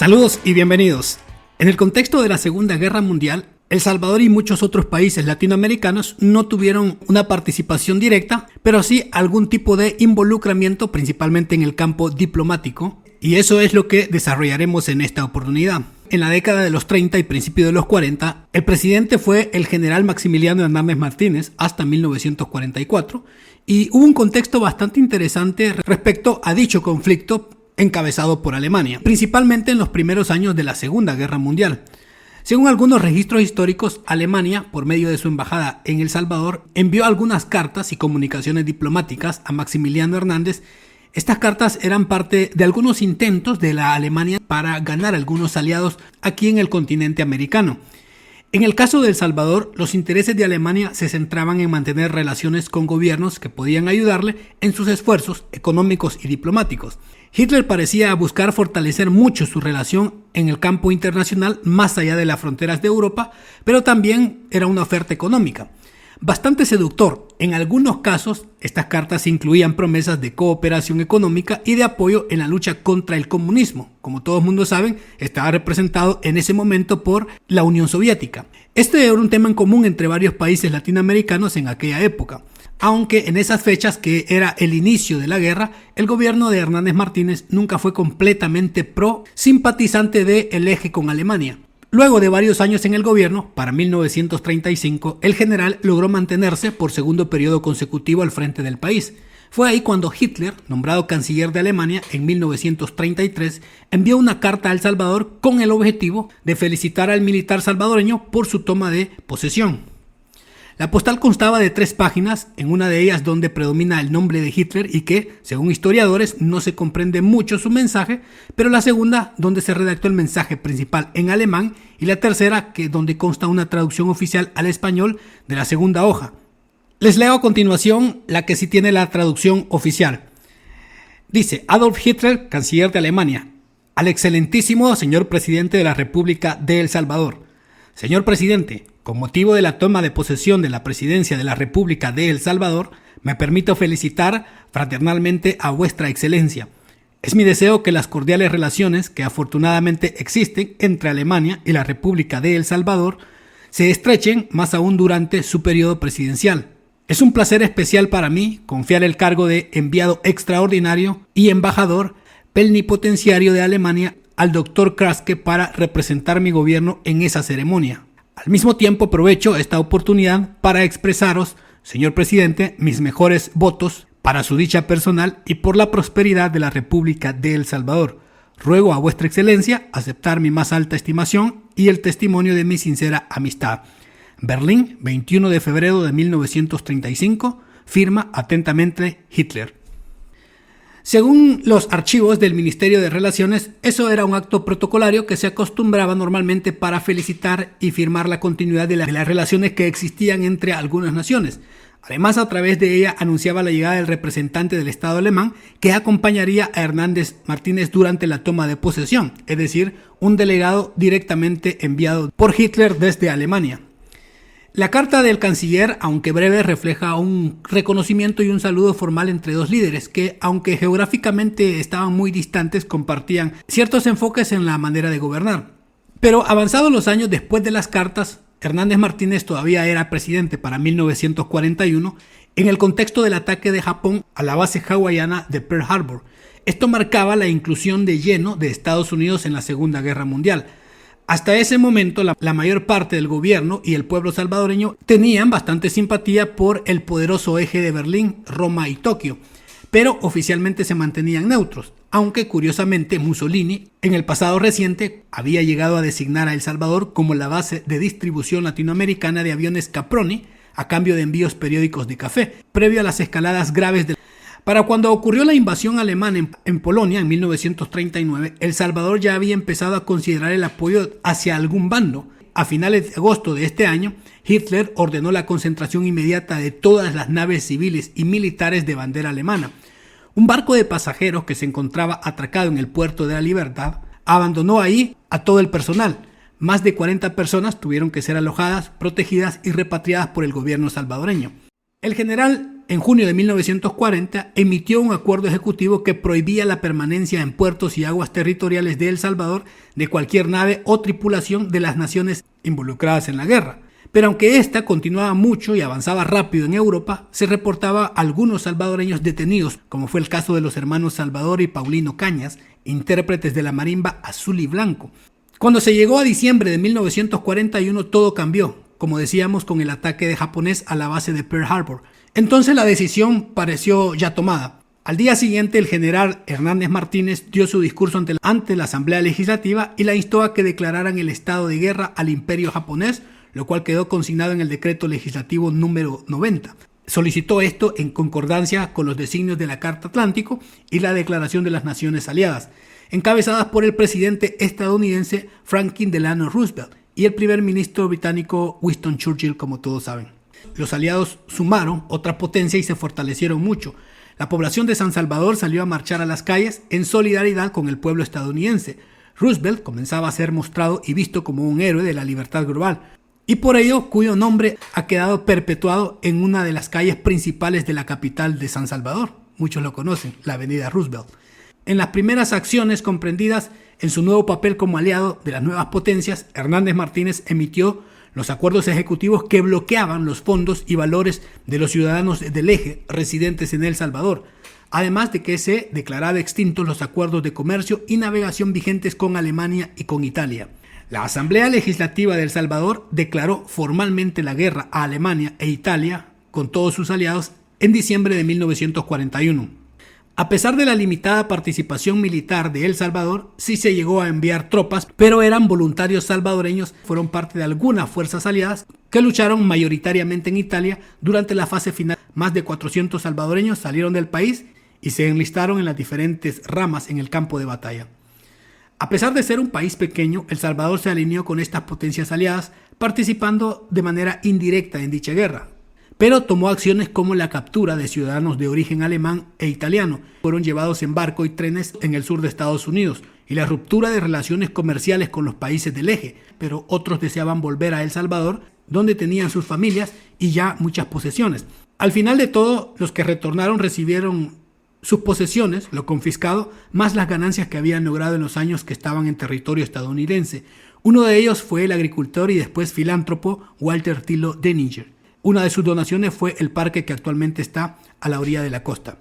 Saludos y bienvenidos. En el contexto de la Segunda Guerra Mundial, El Salvador y muchos otros países latinoamericanos no tuvieron una participación directa, pero sí algún tipo de involucramiento, principalmente en el campo diplomático, y eso es lo que desarrollaremos en esta oportunidad. En la década de los 30 y principios de los 40, el presidente fue el general Maximiliano Hernández Martínez hasta 1944, y hubo un contexto bastante interesante respecto a dicho conflicto encabezado por Alemania, principalmente en los primeros años de la Segunda Guerra Mundial. Según algunos registros históricos, Alemania, por medio de su embajada en El Salvador, envió algunas cartas y comunicaciones diplomáticas a Maximiliano Hernández. Estas cartas eran parte de algunos intentos de la Alemania para ganar algunos aliados aquí en el continente americano. En el caso de El Salvador, los intereses de Alemania se centraban en mantener relaciones con gobiernos que podían ayudarle en sus esfuerzos económicos y diplomáticos. Hitler parecía buscar fortalecer mucho su relación en el campo internacional más allá de las fronteras de Europa, pero también era una oferta económica. Bastante seductor. En algunos casos, estas cartas incluían promesas de cooperación económica y de apoyo en la lucha contra el comunismo. Como todos mundo saben, estaba representado en ese momento por la Unión Soviética. Este era un tema en común entre varios países latinoamericanos en aquella época. Aunque en esas fechas, que era el inicio de la guerra, el gobierno de Hernández Martínez nunca fue completamente simpatizante del eje con Alemania. Luego de varios años en el gobierno, para 1935, el general logró mantenerse por segundo periodo consecutivo al frente del país. Fue ahí cuando Hitler, nombrado canciller de Alemania en 1933, envió una carta a El Salvador con el objetivo de felicitar al militar salvadoreño por su toma de posesión. La postal constaba de 3 páginas, en una de ellas donde predomina el nombre de Hitler y que, según historiadores, no se comprende mucho su mensaje, pero la segunda donde se redactó el mensaje principal en alemán y la tercera donde consta una traducción oficial al español de la segunda hoja. Les leo a continuación la que sí tiene la traducción oficial. Dice: Adolf Hitler, canciller de Alemania, al excelentísimo señor presidente de la República de El Salvador. Señor presidente, con motivo de la toma de posesión de la presidencia de la República de El Salvador, me permito felicitar fraternalmente a vuestra excelencia. Es mi deseo que las cordiales relaciones que afortunadamente existen entre Alemania y la República de El Salvador se estrechen más aún durante su periodo presidencial. Es un placer especial para mí confiar el cargo de enviado extraordinario y embajador plenipotenciario de Alemania al doctor Kraske para representar mi gobierno en esa ceremonia. Al mismo tiempo aprovecho esta oportunidad para expresaros, señor presidente, mis mejores votos para su dicha personal y por la prosperidad de la República de El Salvador. Ruego a vuestra excelencia aceptar mi más alta estimación y el testimonio de mi sincera amistad. Berlín, 21 de febrero de 1935, firma atentamente Hitler. Según los archivos del Ministerio de Relaciones, eso era un acto protocolario que se acostumbraba normalmente para felicitar y firmar la continuidad de las relaciones que existían entre algunas naciones. Además, a través de ella anunciaba la llegada del representante del Estado alemán que acompañaría a Hernández Martínez durante la toma de posesión, es decir, un delegado directamente enviado por Hitler desde Alemania. La carta del canciller, aunque breve, refleja un reconocimiento y un saludo formal entre dos líderes que, aunque geográficamente estaban muy distantes, compartían ciertos enfoques en la manera de gobernar. Pero avanzados los años después de las cartas, Hernández Martínez todavía era presidente para 1941 en el contexto del ataque de Japón a la base hawaiana de Pearl Harbor. Esto marcaba la inclusión de lleno de Estados Unidos en la Segunda Guerra Mundial. Hasta ese momento, la mayor parte del gobierno y el pueblo salvadoreño tenían bastante simpatía por el poderoso eje de Berlín, Roma y Tokio, pero oficialmente se mantenían neutros, aunque curiosamente Mussolini, en el pasado reciente, había llegado a designar a El Salvador como la base de distribución latinoamericana de aviones Caproni a cambio de envíos periódicos de café, previo a las escaladas graves de... Para cuando ocurrió la invasión alemana en Polonia en 1939, El Salvador ya había empezado a considerar el apoyo hacia algún bando. A finales de agosto de este año, Hitler ordenó la concentración inmediata de todas las naves civiles y militares de bandera alemana. Un barco de pasajeros que se encontraba atracado en el puerto de la Libertad abandonó ahí a todo el personal. Más de 40 personas tuvieron que ser alojadas, protegidas y repatriadas por el gobierno salvadoreño. El general en junio de 1940, emitió un acuerdo ejecutivo que prohibía la permanencia en puertos y aguas territoriales de El Salvador de cualquier nave o tripulación de las naciones involucradas en la guerra. Pero aunque esta continuaba mucho y avanzaba rápido en Europa, se reportaba algunos salvadoreños detenidos, como fue el caso de los hermanos Salvador y Paulino Cañas, intérpretes de la marimba azul y blanco. Cuando se llegó a diciembre de 1941, todo cambió, como decíamos, con el ataque de japonés a la base de Pearl Harbor. Entonces la decisión pareció ya tomada. Al día siguiente, el general Hernández Martínez dio su discurso ante la Asamblea Legislativa y la instó a que declararan el estado de guerra al Imperio japonés, lo cual quedó consignado en el decreto legislativo número 90. Solicitó esto en concordancia con los designios de la Carta Atlántico y la Declaración de las Naciones Aliadas, encabezadas por el presidente estadounidense Franklin Delano Roosevelt y el primer ministro británico Winston Churchill, como todos saben. Los aliados sumaron otra potencia y se fortalecieron mucho. La población de San Salvador salió a marchar a las calles en solidaridad con el pueblo estadounidense. Roosevelt comenzaba a ser mostrado y visto como un héroe de la libertad global, y por ello cuyo nombre ha quedado perpetuado en una de las calles principales de la capital de San Salvador. Muchos lo conocen, la avenida Roosevelt. En las primeras acciones comprendidas en su nuevo papel como aliado de las nuevas potencias, Hernández Martínez emitió los acuerdos ejecutivos que bloqueaban los fondos y valores de los ciudadanos del eje residentes en El Salvador, además de que se declaraba extintos los acuerdos de comercio y navegación vigentes con Alemania y con Italia. La Asamblea Legislativa de El Salvador declaró formalmente la guerra a Alemania e Italia con todos sus aliados en diciembre de 1941. A pesar de la limitada participación militar de El Salvador, sí se llegó a enviar tropas, pero eran voluntarios salvadoreños, fueron parte de algunas fuerzas aliadas que lucharon mayoritariamente en Italia durante la fase final. Más de 400 salvadoreños salieron del país y se enlistaron en las diferentes ramas en el campo de batalla. A pesar de ser un país pequeño, El Salvador se alineó con estas potencias aliadas, participando de manera indirecta en dicha guerra, pero tomó acciones como la captura de ciudadanos de origen alemán e italiano, fueron llevados en barco y trenes en el sur de Estados Unidos, y la ruptura de relaciones comerciales con los países del eje, pero otros deseaban volver a El Salvador, donde tenían sus familias y ya muchas posesiones. Al final de todo, los que retornaron recibieron sus posesiones, lo confiscado, más las ganancias que habían logrado en los años que estaban en territorio estadounidense. Uno de ellos fue el agricultor y después filántropo Walter Tilo Denninger. Una de sus donaciones fue el parque que actualmente está a la orilla de la costa.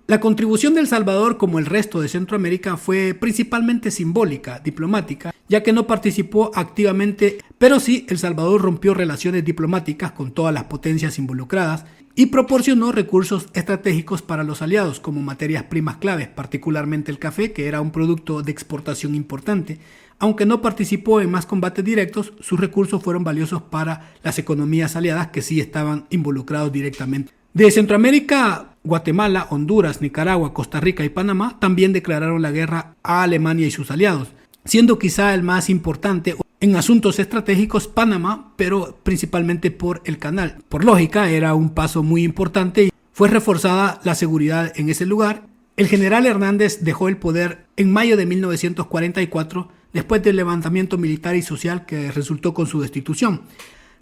La contribución de El Salvador, como el resto de Centroamérica, fue principalmente simbólica, diplomática, ya que no participó activamente, pero sí El Salvador rompió relaciones diplomáticas con todas las potencias involucradas y proporcionó recursos estratégicos para los aliados, como materias primas claves, particularmente el café, que era un producto de exportación importante. Aunque no participó en más combates directos, sus recursos fueron valiosos para las economías aliadas que sí estaban involucrados directamente. De Centroamérica, Guatemala, Honduras, Nicaragua, Costa Rica y Panamá también declararon la guerra a Alemania y sus aliados, siendo quizá el más importante en asuntos estratégicos Panamá, pero principalmente por el canal. Por lógica, era un paso muy importante y fue reforzada la seguridad en ese lugar. El general Hernández dejó el poder en mayo de 1944, después del levantamiento militar y social que resultó con su destitución.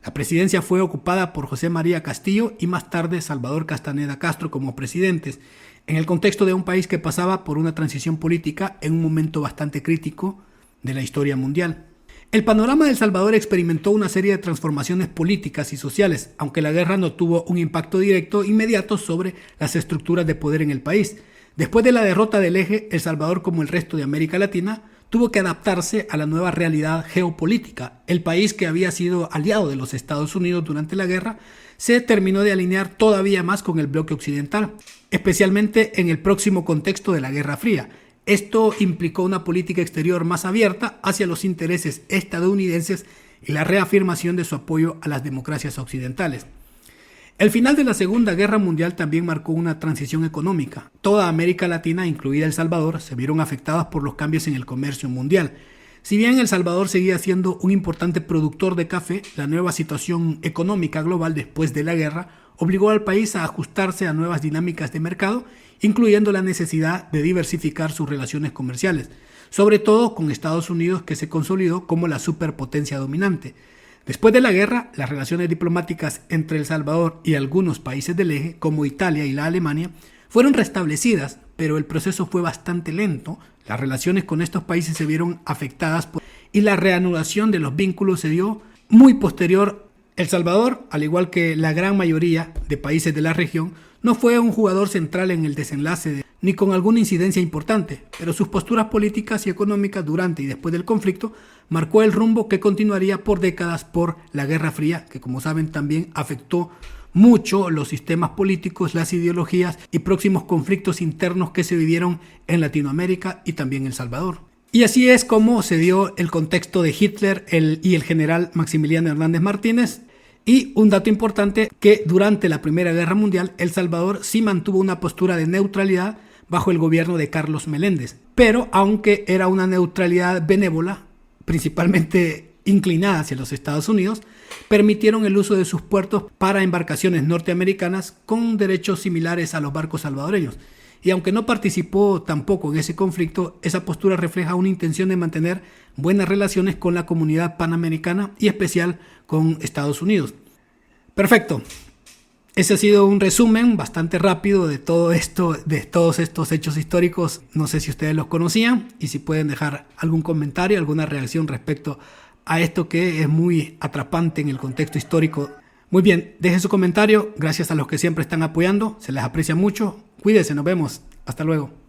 La presidencia fue ocupada por José María Castillo y más tarde Salvador Castaneda Castro como presidentes, en el contexto de un país que pasaba por una transición política en un momento bastante crítico de la historia mundial. El panorama de El Salvador experimentó una serie de transformaciones políticas y sociales, aunque la guerra no tuvo un impacto directo inmediato sobre las estructuras de poder en el país. Después de la derrota del eje, El Salvador, como el resto de América Latina, tuvo que adaptarse a la nueva realidad geopolítica. El país, que había sido aliado de los Estados Unidos durante la guerra, se terminó de alinear todavía más con el bloque occidental, especialmente en el próximo contexto de la Guerra Fría. Esto implicó una política exterior más abierta hacia los intereses estadounidenses y la reafirmación de su apoyo a las democracias occidentales. El final de la Segunda Guerra Mundial también marcó una transición económica. Toda América Latina, incluida El Salvador, se vieron afectadas por los cambios en el comercio mundial. Si bien El Salvador seguía siendo un importante productor de café, la nueva situación económica global después de la guerra obligó al país a ajustarse a nuevas dinámicas de mercado, incluyendo la necesidad de diversificar sus relaciones comerciales, sobre todo con Estados Unidos, que se consolidó como la superpotencia dominante. Después de la guerra, las relaciones diplomáticas entre El Salvador y algunos países del eje, como Italia y la Alemania, fueron restablecidas, pero el proceso fue bastante lento. Las relaciones con estos países se vieron afectadas y la reanudación de los vínculos se dio muy posterior. El Salvador, al igual que la gran mayoría de países de la región, no fue un jugador central en el desenlace ni con alguna incidencia importante, pero sus posturas políticas y económicas durante y después del conflicto marcó el rumbo que continuaría por décadas por la Guerra Fría, que como saben también afectó mucho los sistemas políticos, las ideologías y próximos conflictos internos que se vivieron en Latinoamérica y también El Salvador. Y así es como se dio el contexto de Hitler y el general Maximiliano Hernández Martínez. Y un dato importante, que durante la Primera Guerra Mundial, El Salvador sí mantuvo una postura de neutralidad bajo el gobierno de Carlos Meléndez. Pero aunque era una neutralidad benévola, principalmente inclinada hacia los Estados Unidos, permitieron el uso de sus puertos para embarcaciones norteamericanas con derechos similares a los barcos salvadoreños. Y aunque no participó tampoco en ese conflicto, esa postura refleja una intención de mantener buenas relaciones con la comunidad panamericana y especial con Estados Unidos. Perfecto. Ese ha sido un resumen bastante rápido de todo esto, de todos estos hechos históricos. No sé si ustedes los conocían y si pueden dejar algún comentario, alguna reacción respecto a esto que es muy atrapante en el contexto histórico. Muy bien, dejen su comentario. Gracias a los que siempre están apoyando. Se les aprecia mucho. Cuídense, nos vemos. Hasta luego.